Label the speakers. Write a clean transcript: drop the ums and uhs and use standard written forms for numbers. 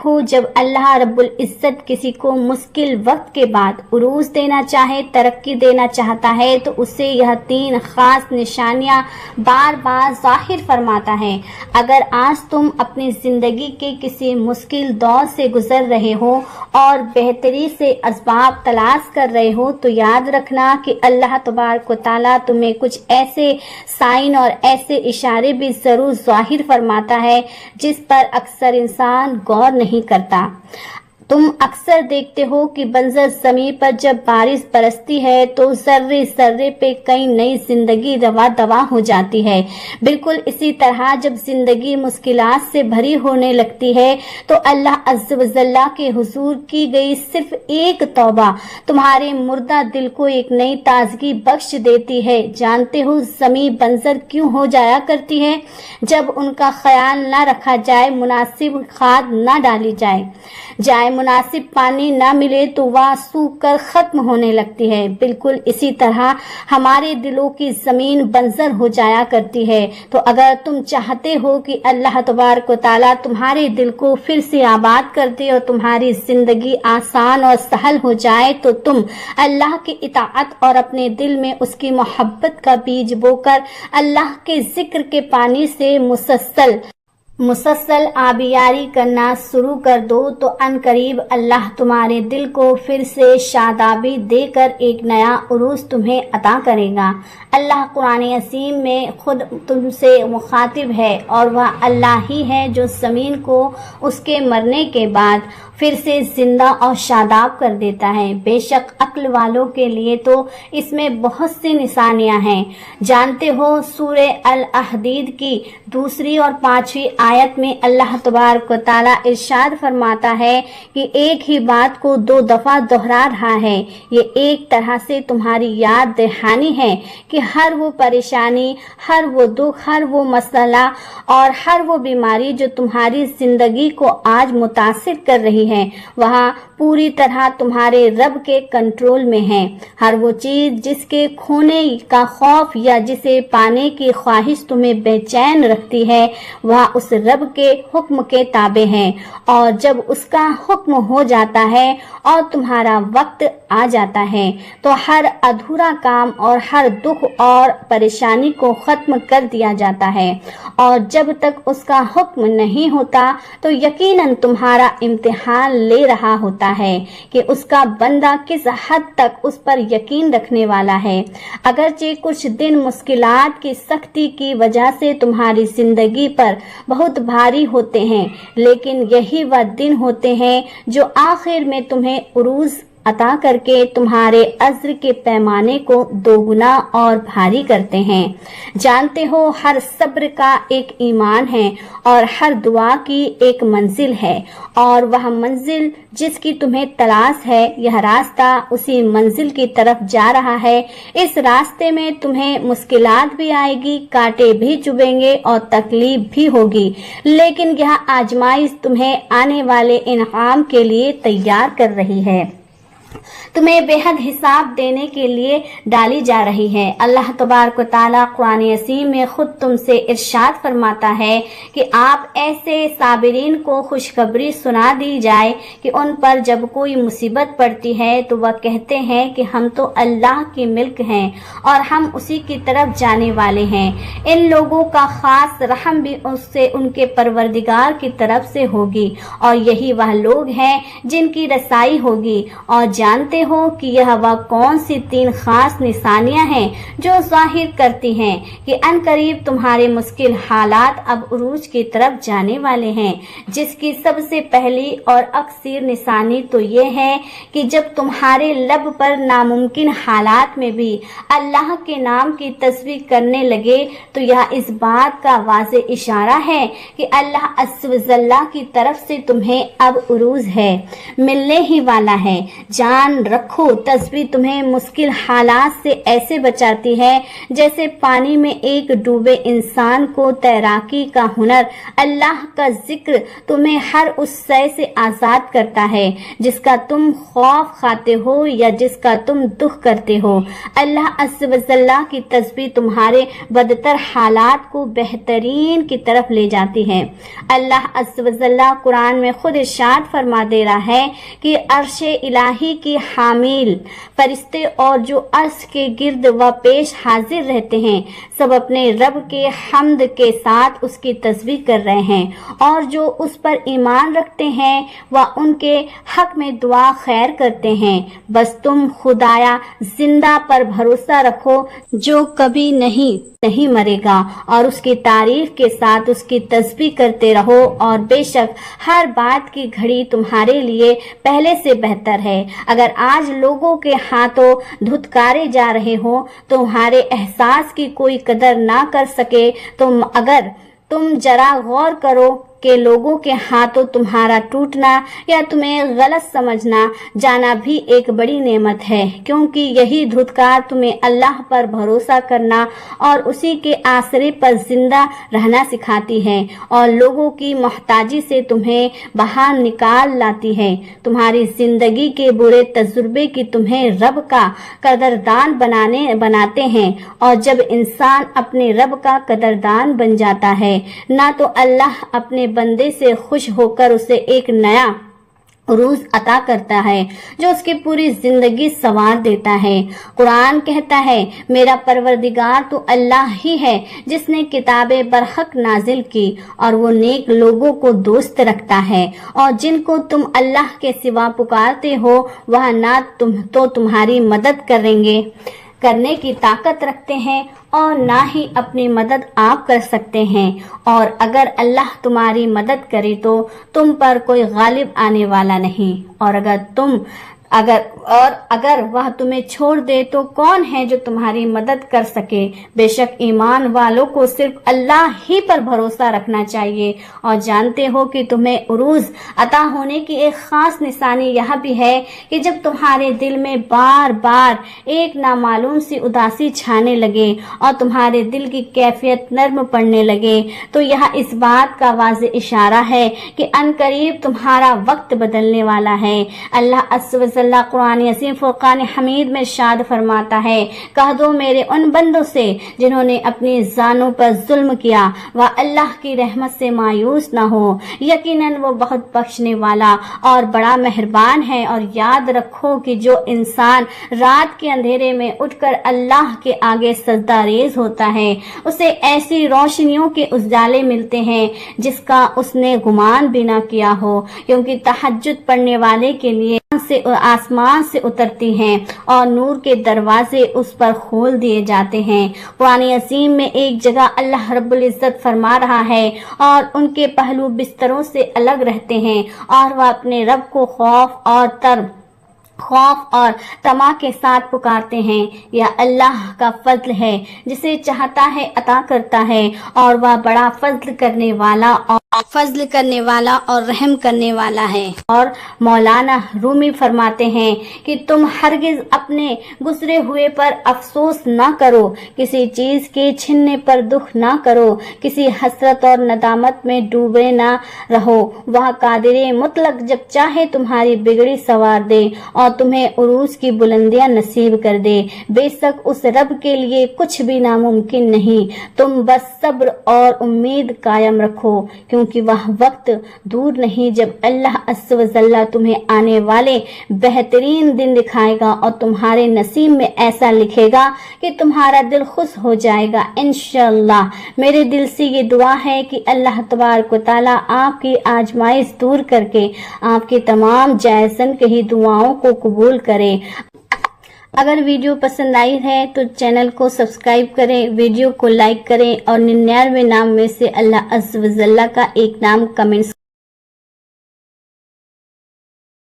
Speaker 1: دیکھو جب اللہ رب العزت کسی کو مشکل وقت کے بعد عروج دینا چاہے، ترقی دینا چاہتا ہے تو اسے یہ 3 خاص نشانیاں بار بار ظاہر فرماتا ہے۔ اگر آج تم اپنی زندگی کے کسی مشکل دور سے گزر رہے ہو اور بہتری سے اسباب تلاش کر رہے ہو تو یاد رکھنا کہ اللہ تبارک و تعالیٰ تمہیں کچھ ایسے سائن اور ایسے اشارے بھی ضرور ظاہر فرماتا ہے جس پر اکثر انسان غور نہیں کرتا۔ تم اکثر دیکھتے ہو کہ بنجر زمین پر جب بارش برستی ہے تو ذرے ذرے پہ کئی نئی زندگی رواں دواں ہو جاتی ہے۔ بالکل اسی طرح جب زندگی مشکلات سے بھری ہونے لگتی ہے تو اللہ عز و جل کے حضور کی گئی صرف ایک توبہ تمہارے مردہ دل کو ایک نئی تازگی بخش دیتی ہے۔ جانتے ہو زمین بنجر کیوں ہو جایا کرتی ہے؟ جب ان کا خیال نہ رکھا جائے، مناسب کھاد نہ ڈالی جائے، مناسب پانی نہ ملے تو وہ سوکھ کر ختم ہونے لگتی ہے۔ بالکل اسی طرح ہمارے دلوں کی زمین بنجر ہو جایا کرتی ہے۔ تو اگر تم چاہتے ہو کہ اللہ تبارک و تعالیٰ تمہارے دل کو پھر سے آباد کر دے اور تمہاری زندگی آسان اور سہل ہو جائے تو تم اللہ کی اطاعت اور اپنے دل میں اس کی محبت کا بیج بو کر اللہ کے ذکر کے پانی سے مسلسل آبیاری کرنا شروع کر دو تو ان قریب اللہ تمہارے دل کو پھر سے شادابی دے کر ایک نیا عروج تمہیں عطا کرے گا۔ اللہ قرآن عظیم میں خود تم سے مخاطب ہے اور وہ اللہ ہی ہے جو زمین کو اس کے مرنے کے بعد پھر سے زندہ اور شاداب کر دیتا ہے۔ بے شک عقل والوں کے لیے تو اس میں بہت سی نشانیاں ہیں۔ جانتے ہو سورہ الاحدید کی 2 اور 5 آیت میں اللہ تبارک و تعالیٰ ارشاد فرماتا ہے کہ ایک ہی بات کو 2 دفعہ دہرا رہا ہے۔ یہ ایک طرح سے تمہاری یاد دہانی ہے کہ ہر وہ پریشانی، ہر وہ دکھ، ہر وہ مسئلہ اور ہر وہ بیماری جو تمہاری زندگی کو آج متاثر کر رہی ہے وہاں پوری طرح تمہارے رب کے کنٹرول میں ہے۔ ہر وہ چیز جس کے کھونے کا خوف یا جسے پانے کی خواہش تمہیں بے چین رکھتی ہے وہ اس رب کے حکم کے تابع ہے، اور جب اس کا حکم ہو جاتا ہے اور تمہارا وقت آ جاتا ہے تو ہر ادھورا کام اور ہر دکھ اور پریشانی کو ختم کر دیا جاتا ہے، اور جب تک اس کا حکم نہیں ہوتا تو یقیناً تمہارا امتحان لے رہا ہوتا ہے کہ اس کا بندہ کس حد تک اس پر یقین رکھنے والا ہے۔ اگرچہ کچھ دن مشکلات کی سختی کی وجہ سے تمہاری زندگی پر بہت بھاری ہوتے ہیں، لیکن یہی وہ دن ہوتے ہیں جو آخر میں تمہیں عروج عطا کر کے تمہارے اجر کے پیمانے کو 2 گنا اور بھاری کرتے ہیں۔ جانتے ہو ہر صبر کا ایک ایمان ہے اور ہر دعا کی ایک منزل ہے، اور وہ منزل جس کی تمہیں تلاش ہے یہ راستہ اسی منزل کی طرف جا رہا ہے۔ اس راستے میں تمہیں مشکلات بھی آئے گی، کانٹے بھی چبھیں گے اور تکلیف بھی ہوگی، لیکن یہ آزمائش تمہیں آنے والے انعام کے لیے تیار کر رہی ہے، تمہیں بے حد حساب دینے کے لیے ڈالی جا رہی ہے۔ اللہ تبارک و تعالیٰ قرآن عظیم میں خود تم سے ارشاد فرماتا ہے کہ آپ ایسے صابرین کو خوشخبری سنا دی جائے کہ ان پر جب کوئی مصیبت پڑتی ہے تو وہ کہتے ہیں کہ ہم تو اللہ کی ملک ہیں اور ہم اسی کی طرف جانے والے ہیں۔ ان لوگوں کا خاص رحم بھی اس سے ان کے پروردگار کی طرف سے ہوگی، اور یہی وہ لوگ ہیں جن کی رسائی ہوگی۔ اور جانتے ہو کہ یہ وہ کون سی 3 خاص نشانیاں ہیں جو ظاہر کرتی ہیں کہ ان قریب تمہارے مشکل حالات اب عروج کی طرف جانے والے ہیں، جس کی سب سے پہلی اور اکثر نشانی تو یہ ہے کہ جب تمہارے لب پر ناممکن حالات میں بھی اللہ کے نام کی تسبیح کرنے لگے تو یہ اس بات کا واضح اشارہ ہے کہ اللہ عز و جل کی طرف سے تمہیں اب عروج ہے، ملنے ہی والا ہے۔ ईमान रखो, तस्बीह तुम्हें मुश्किल हालात से ऐसे बचाती है जैसे पानी में एक डूबे इंसान को तैराकी का हुनर। अल्लाह का जिक्र तुम्हें हर उस शय से आजाद करता है जिसका तुम खौफ खाते हो या जिसका तुम दुख करते हो। अल्लाह अज़्ज़ व जल्ला की तस्बीह तुम्हारे बदतर हालात को बेहतरीन की तरफ ले जाती है। अल्लाह अज़्ज़ व जल्ला कुरान में खुद इरशाद फरमा दे रहा है कि अर्श इलाही की हामिल फरिश्ते और जो अर्श के गिर्द व पेश हाजिर रहते हैं सब अपने रब के हम्द के साथ उसकी तस्बीह कर रहे हैं, और जो उस पर ईमान रखते हैं व उनके हक में दुआ खैर करते हैं। बस तुम खुदाया जिंदा पर भरोसा रखो जो कभी नहीं मरेगा, और उसकी तारीफ के साथ उसकी तस्बीह करते रहो, और बेशक हर बात की घड़ी तुम्हारे लिए पहले से बेहतर है। अगर आज लोगों के हाथों धुतकारे जा रहे हो, तुम्हारे एहसास की कोई कदर ना कर सके, अगर तुम जरा गौर करो कि लोगों के हाथों तुम्हारा टूटना या तुम्हें गलत समझना जाना भी एक बड़ी नेमत है, क्योंकि यही धुतकार तुम्हें अल्लाह पर भरोसा करना और उसी के आसरे पर जिंदा रहना सिखाती है, और लोगों की मोहताजी से तुम्हें बाहर निकाल लाती है। तुम्हारी जिंदगी के बुरे तजुर्बे की तुम्हें रब का कदरदान बनाते हैं, और जब इंसान अपने रब का कदरदान बन जाता है ना तो अल्लाह अपने बंदे से खुश होकर उसे एक नया उरूज अता करता है जो उसकी पूरी जिंदगी संवार देता है। कुरान कहता है, मेरा परवरदिगार तो अल्लाह ही है जिसने किताबें बरहक नाजिल की, और वो नेक लोगों को दोस्त रखता है, और जिनको तुम अल्लाह के सिवा पुकारते हो वह ना तुम्हारी मदद करने की ताकत रखते हैं और ना ही अपनी मदद आप कर सकते हैं, और अगर अल्लाह तुम्हारी मदद करे तो तुम पर कोई गालिब आने वाला नहीं, और अगर वह तुम्हें छोड़ दे तो कौन है जो तुम्हारी मदद कर सके। बेशक ईमान वालों को सिर्फ अल्लाह ही पर भरोसा रखना चाहिए, और जानते हो कि तुम्हें उरूज अता होने की एक खास निशानी यह भी है कि जब तुम्हारे दिल में बार बार एक नामालूम सी उदासी छाने लगे और तुम्हारे दिल की कैफियत नर्म पड़ने लगे, तो यह इस बात का वाज़े इशारा है कि अनकरीब तुम्हारा वक्त बदलने वाला है। अल्लाह अज़्ज़ व जल्ला कुरान अज़ीम फुरकान हमीद में इरशाद फरमाता है, कह दो मेरे उन बंदों से जिन्होंने अपनी जानों पर जुल्म किया वह अल्लाह की रहमत से मायूस न हो, यकीनन वो बहुत बख्शने वाला और बड़ा मेहरबान है। और याद रखो कि जो इंसान रात के अंधेरे में उठकर अल्लाह के आगे सजदा रेज होता है उसे ऐसी रोशनियों के उजाले मिलते हैं जिसका उसने गुमान भी न किया हो, क्योंकि तहज्जुद पढ़ने वाले के लिए आसमान से उतरती हैं और नूर के दरवाजे उस पर खोल दिए जाते हैं। कुरान अज़ीम में एक जगह अल्लाह रब्बुल इज्जत फरमा रहा है, और उनके पहलू बिस्तरों से अलग रहते हैं और वह अपने रब को खौफ और तमा के साथ पुकारते हैं। यह अल्लाह का फजल है, जिसे चाहता है अता करता है, और वह बड़ा फजल करने वाला और रहम करने वाला है। और मौलाना रूमी फरमाते हैं कि तुम हरगिज अपने गुजरे हुए पर अफसोस ना करो, किसी चीज के छिनने पर दुख ना करो, किसी हसरत और नदामत में डूबे ना रहो। वह कादिर मुतलक जब चाहे तुम्हारी बिगड़ी सवार दे और तुम्हें उरूज की बुलंदियां नसीब कर दे। बेशक उस रब के लिए कुछ भी नामुमकिन नहीं, तुम बस सब्र और उम्मीद कायम रखो, क्योंकि वह वक्त दूर नहीं जब अल्लाह अज़्ज़ व जल्ला तुम्हें आने वाले बेहतरीन दिन दिखाएगा और तुम्हारे नसीब में ऐसा लिखेगा कि तुम्हारा दिल खुश हो जाएगा इंशाअल्लाह। मेरे दिल से ये दुआ है कि अल्लाह तबारक व तआला आपकी आजमाइश दूर करके आपकी तमाम जायज़न कही दुआओं को कबूल करे। अगर वीडियो पसंद आई है तो चैनल को सब्सक्राइब करें, वीडियो को लाइक करें और 99 नाम में से अल्लाह अज़्ज़ व जल्ला का एक नाम कमेंट्स